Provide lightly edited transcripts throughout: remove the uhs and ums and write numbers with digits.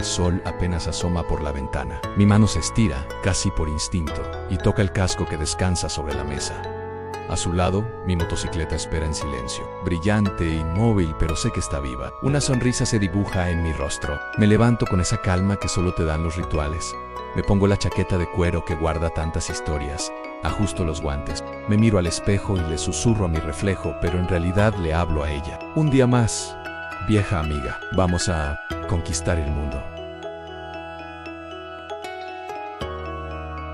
sol apenas asoma por la ventana. Mi mano se estira, casi por instinto, y toca el casco que descansa sobre la mesa. A su lado, mi motocicleta espera en silencio, brillante e inmóvil, pero sé que está viva. Una sonrisa se dibuja en mi rostro. Me levanto con esa calma que solo te dan los rituales. Me pongo la chaqueta de cuero que guarda tantas historias. Ajusto los guantes. Me miro al espejo y le susurro a mi reflejo, pero en realidad le hablo a ella. Un día más, vieja amiga. Vamos a conquistar el mundo.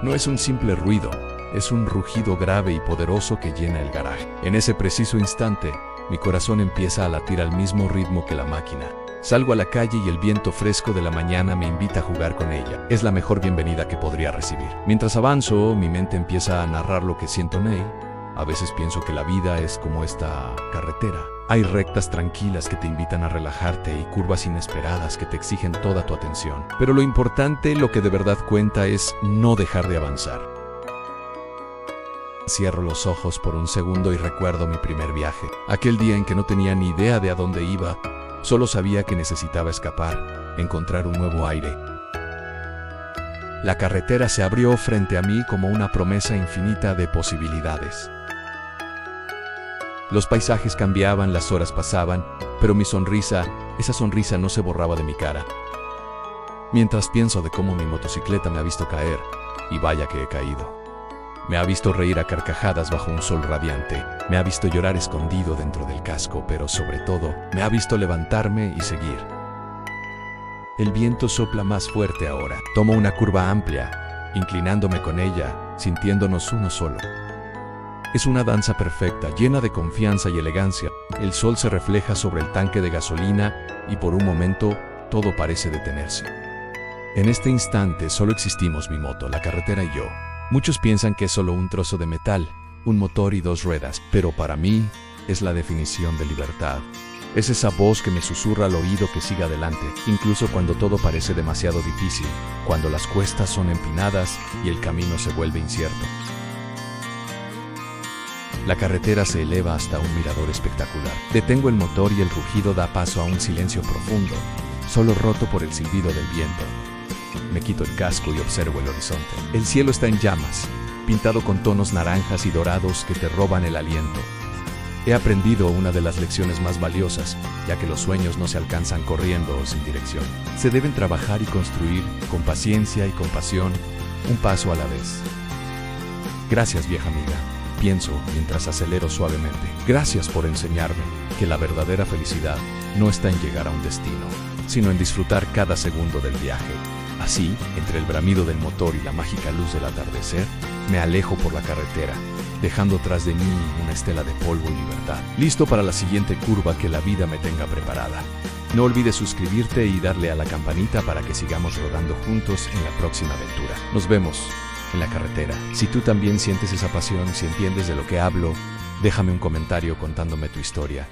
No es un simple ruido. Es un rugido grave y poderoso que llena el garaje. En ese preciso instante, mi corazón empieza a latir al mismo ritmo que la máquina. Salgo a la calle y el viento fresco de la mañana me invita a jugar con ella. Es la mejor bienvenida que podría recibir. Mientras avanzo, mi mente empieza a narrar lo que siento en él. A veces pienso que la vida es como esta carretera. Hay rectas tranquilas que te invitan a relajarte y curvas inesperadas que te exigen toda tu atención. Pero lo importante, lo que de verdad cuenta, es no dejar de avanzar. Cierro los ojos por un segundo y recuerdo mi primer viaje. Aquel día en que no tenía ni idea de a dónde iba, solo sabía que necesitaba escapar, encontrar un nuevo aire. La carretera se abrió frente a mí como una promesa infinita de posibilidades. Los paisajes cambiaban, las horas pasaban, pero mi sonrisa, esa sonrisa no se borraba de mi cara. Mientras pienso de cómo mi motocicleta me ha visto caer, y vaya que he caído. Me ha visto reír a carcajadas bajo un sol radiante, me ha visto llorar escondido dentro del casco, pero sobre todo, me ha visto levantarme y seguir. El viento sopla más fuerte ahora. Tomo una curva amplia, inclinándome con ella, sintiéndonos uno solo. Es una danza perfecta, llena de confianza y elegancia. El sol se refleja sobre el tanque de gasolina y por un momento, todo parece detenerse. En este instante solo existimos mi moto, la carretera y yo. Muchos piensan que es solo un trozo de metal, un motor y dos ruedas, pero para mí es la definición de libertad. Es esa voz que me susurra al oído que siga adelante, incluso cuando todo parece demasiado difícil, cuando las cuestas son empinadas y el camino se vuelve incierto. La carretera se eleva hasta un mirador espectacular. Detengo el motor y el rugido da paso a un silencio profundo, solo roto por el silbido del viento. Me quito el casco y observo el horizonte. El cielo está en llamas, pintado con tonos naranjas y dorados que te roban el aliento. He aprendido una de las lecciones más valiosas, ya que los sueños no se alcanzan corriendo o sin dirección. Se deben trabajar y construir con paciencia y compasión, un paso a la vez. Gracias, vieja amiga, pienso mientras acelero suavemente. Gracias por enseñarme que la verdadera felicidad no está en llegar a un destino, sino en disfrutar cada segundo del viaje. Así, entre el bramido del motor y la mágica luz del atardecer, me alejo por la carretera, dejando tras de mí una estela de polvo y libertad. Listo para la siguiente curva que la vida me tenga preparada. No olvides suscribirte y darle a la campanita para que sigamos rodando juntos en la próxima aventura. Nos vemos en la carretera. Si tú también sientes esa pasión, si entiendes de lo que hablo, déjame un comentario contándome tu historia.